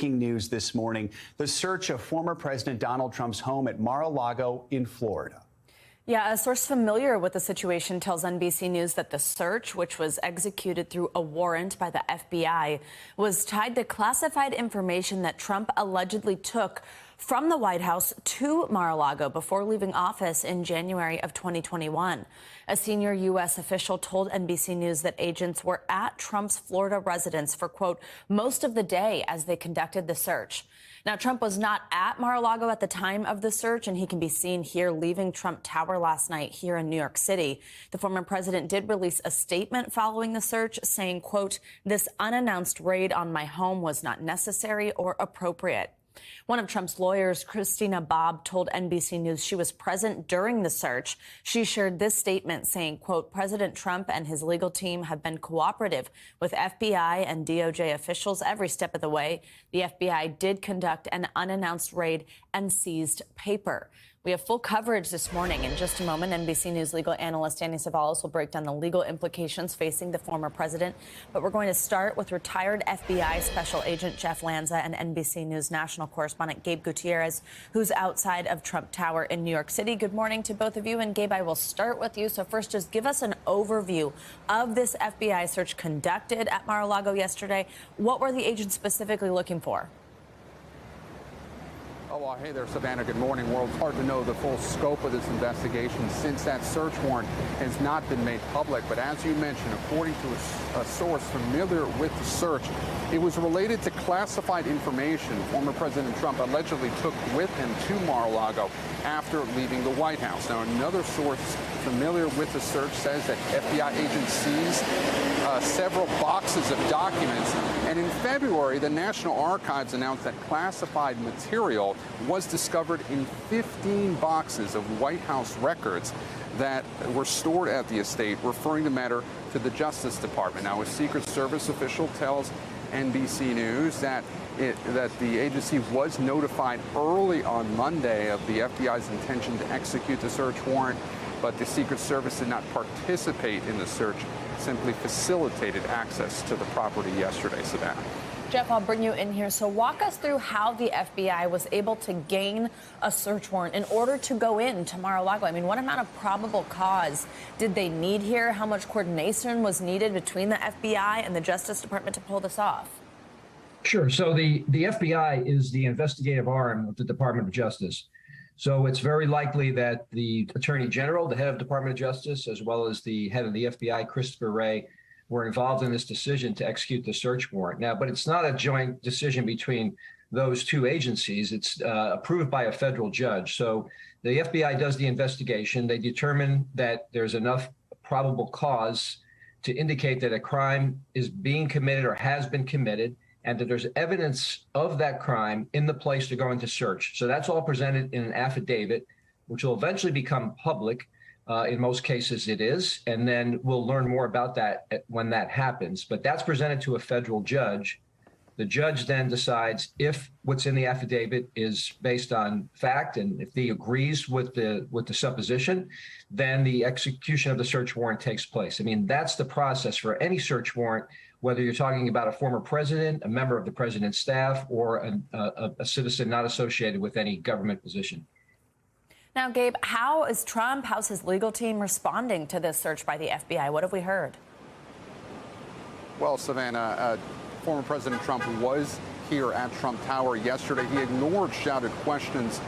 breaking news this morning: the search of former President Donald Trump's home at Mar-A-Lago in Florida. Yeah, a source familiar with the situation tells NBC News that the search, which was executed through a warrant by the FBI, was tied to classified information that Trump allegedly took from the White House to Mar-a-Lago before leaving office in January of 2021. A senior U.S. official told NBC News that agents were at Trump's Florida residence for, quote, most of the day as they conducted the search. Now, Trump was not at Mar-a-Lago at the time of the search, and he can be seen here leaving Trump Tower last night here in New York City. The former president did release a statement following the search saying, quote, this unannounced raid on my home was not necessary or appropriate. One of Trump's lawyers, Christina Bobb, told NBC News she was present during the search. She shared this statement saying, quote, President Trump and his legal team have been cooperative with FBI and DOJ officials every step of the way. The FBI did conduct an unannounced raid and seized paper. We have full coverage this morning. In just a moment, NBC News legal analyst Danny Savalas will break down the legal implications facing the former president. But we're going to start with retired FBI Special Agent Jeff Lanza and NBC News national correspondent Gabe Gutierrez, who's outside of Trump Tower in New York City. Good morning to both of you. And Gabe, I will start with you. So first, just give us an overview of this FBI search conducted at Mar-a-Lago yesterday. What were the agents specifically looking for? Oh, well, hey there, Savannah. Good morning. Well, it's hard to know the full scope of this investigation since that search warrant has not been made public. But as you mentioned, according to a source familiar with the search, it was related to classified information former President Trump allegedly took with him to Mar-a-Lago after leaving the White House. Now, another source familiar with the search says that FBI agents seized several boxes of documents. And in February, the National Archives announced that classified material was discovered in 15 boxes of White House records that were stored at the estate, referring the matter to the Justice Department. Now, a Secret Service official tells NBC News that the agency was notified early on Monday of the FBI's intention to execute the search warrant, but the Secret Service did not participate in the search, simply facilitated access to the property yesterday, Savannah. Jeff, I'll bring you in here. So walk us through how the FBI was able to gain a search warrant in order to go into Mar-a-Lago. I mean, what amount of probable cause did they need here? How much coordination was needed between the FBI and the Justice Department to pull this off? Sure. So the FBI is the investigative arm of the Department of Justice. So it's very likely that the Attorney General, the head of Department of Justice, as well as the head of the FBI, Christopher Wray, were involved in this decision to execute the search warrant. Now, but it's not a joint decision between those two agencies. It's approved by a federal judge. So the FBI does the investigation. They determine that there's enough probable cause to indicate that a crime is being committed or has been committed, and that there's evidence of that crime in the place they're going to search. So that's all presented in an affidavit, which will eventually become public. In most cases it is, and then we'll learn more about that when that happens. But that's presented to a federal judge. The judge then decides if what's in the affidavit is based on fact, and if he agrees with the supposition, then the execution of the search warrant takes place. I mean, that's the process for any search warrant, whether you're talking about a former president, a member of the president's staff, or a citizen not associated with any government position. Now, Gabe, how's his legal team responding to this search by the FBI? What have we heard? Well, Savannah, former President Trump was here at Trump Tower yesterday. He ignored shouted questions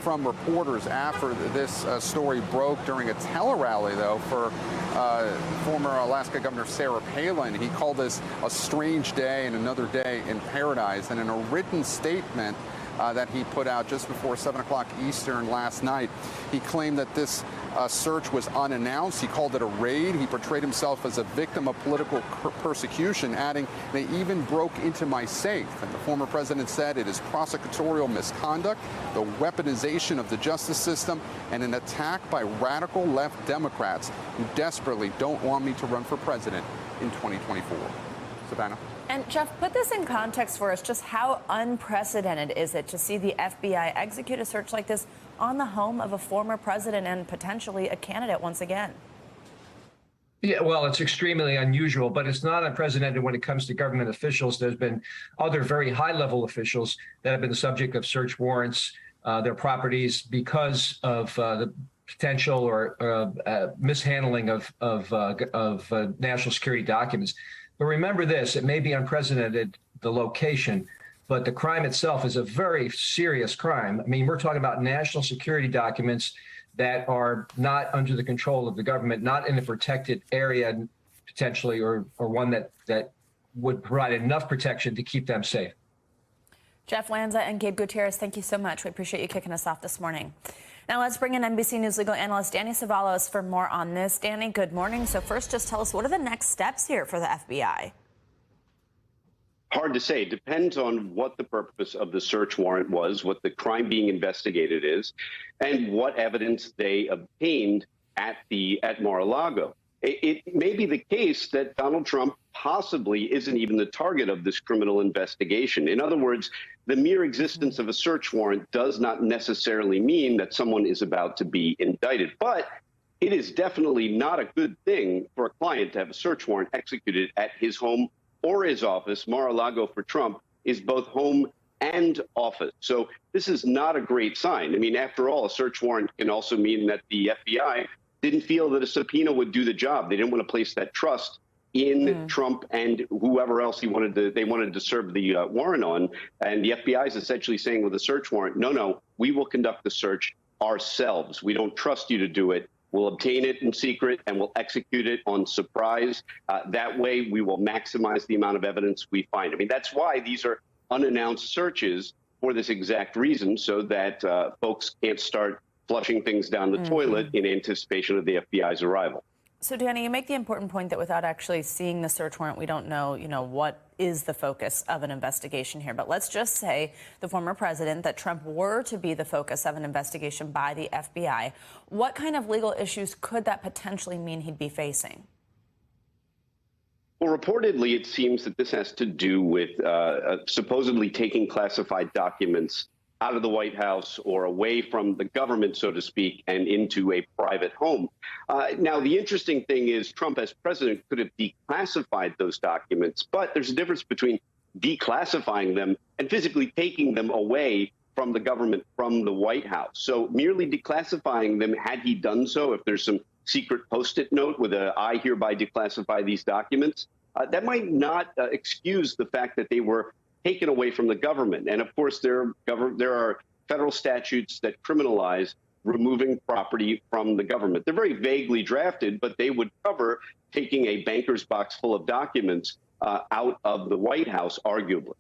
from reporters after this story broke during a tele-rally, though, for former Alaska Governor Sarah Palin. He called this a strange day and another day in paradise. And in a written statement that he put out just before 7 o'clock Eastern last night, he claimed that this search was unannounced. He called it a raid. He portrayed himself as a victim of political persecution, adding, they even broke into my safe. And the former president said it is prosecutorial misconduct, the weaponization of the justice system, and an attack by radical left Democrats who desperately don't want me to run for president in 2024. Savannah. And Jeff, put this in context for us. Just how unprecedented is it to see the FBI execute a search like this on the home of a former president and potentially a candidate once again? Yeah, well, it's extremely unusual, but it's not unprecedented when it comes to government officials. There's been other very high-level officials that have been the subject of search warrants, their properties, because of the potential or mishandling of national security documents. But remember this: it may be unprecedented, the location, but the crime itself is a very serious crime. I mean, we're talking about national security documents that are not under the control of the government, not in a protected area potentially, or one that would provide enough protection to keep them safe. Jeff Lanza and Gabe Gutierrez, thank you so much. We appreciate you kicking us off this morning. Now let's bring in NBC News legal analyst Danny Savalos for more on this. Danny, good morning. So first, just tell us, what are the next steps here for the FBI? Hard to say. It depends on what the purpose of the search warrant was, what the crime being investigated is, and what evidence they obtained at Mar-A-Lago. It may be the case that Donald Trump possibly isn't even the target of this criminal investigation. In other words, the mere existence of a search warrant does not necessarily mean that someone is about to be indicted. But it is definitely not a good thing for a client to have a search warrant executed at his home or his office. Mar-a-Lago for Trump is both home and office. So this is not a great sign. I mean, after all, a search warrant can also mean that the FBI didn't feel that a subpoena would do the job. They didn't want to place that trust in Trump and whoever else they wanted to serve the warrant on. And the FBI is essentially saying with a search warrant, no, we will conduct the search ourselves. We don't trust you to do it. We'll obtain it in secret and we'll execute it on surprise. That way, we will maximize the amount of evidence we find. I mean, that's why these are unannounced searches, for this exact reason, so that folks can't start flushing things down the toilet in anticipation of the FBI's arrival. So, Danny, you make the important point that without actually seeing the search warrant, we don't know, what is the focus of an investigation here. But let's just say the former president, that Trump were to be the focus of an investigation by the FBI. What kind of legal issues could that potentially mean he'd be facing? Well, reportedly, it seems that this has to do with supposedly taking classified documents out of the White House or away from the government, so to speak, and into a private home. Now, the interesting thing is Trump, as president, could have declassified those documents, but there's a difference between declassifying them and physically taking them away from the government, from the White House. So merely declassifying them, had he done so, if there's some secret Post-it note with I hereby declassify these documents, that might not excuse the fact that they were taken away from the government. And of course, there are federal statutes that criminalize removing property from the government. They're very vaguely drafted, but they would cover taking a banker's box full of documents out of the White House, arguably.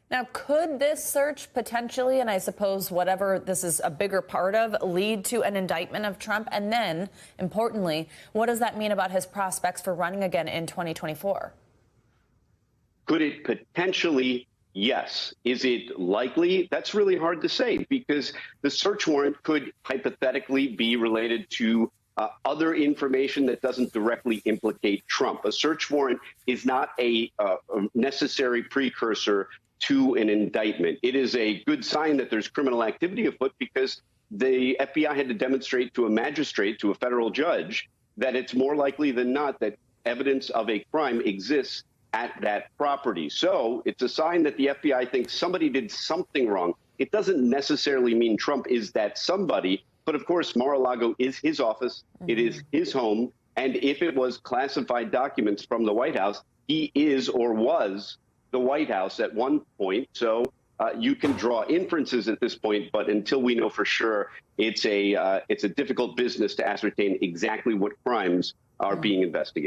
Now, could this search potentially, and I suppose whatever this is a bigger part of, lead to an indictment of Trump? And then, importantly, what does that mean about his prospects for running again in 2024? Could it potentially? Yes. Is it likely? That's really hard to say, because the search warrant could hypothetically be related to other information that doesn't directly implicate Trump. A search warrant is not a necessary precursor to an indictment. It is a good sign that there's criminal activity afoot, because the FBI had to demonstrate to a magistrate, to a federal judge, that it's more likely than not that evidence of a crime exists at that property. So it's a sign that the FBI thinks somebody did something wrong. It doesn't necessarily mean Trump is that somebody, but of course, Mar-a-Lago is his office. It is his home. And if it was classified documents from the White House, he is or was the White House at one point. So you can draw inferences at this point, but until we know for sure, it's a difficult business to ascertain exactly what crimes are being investigated.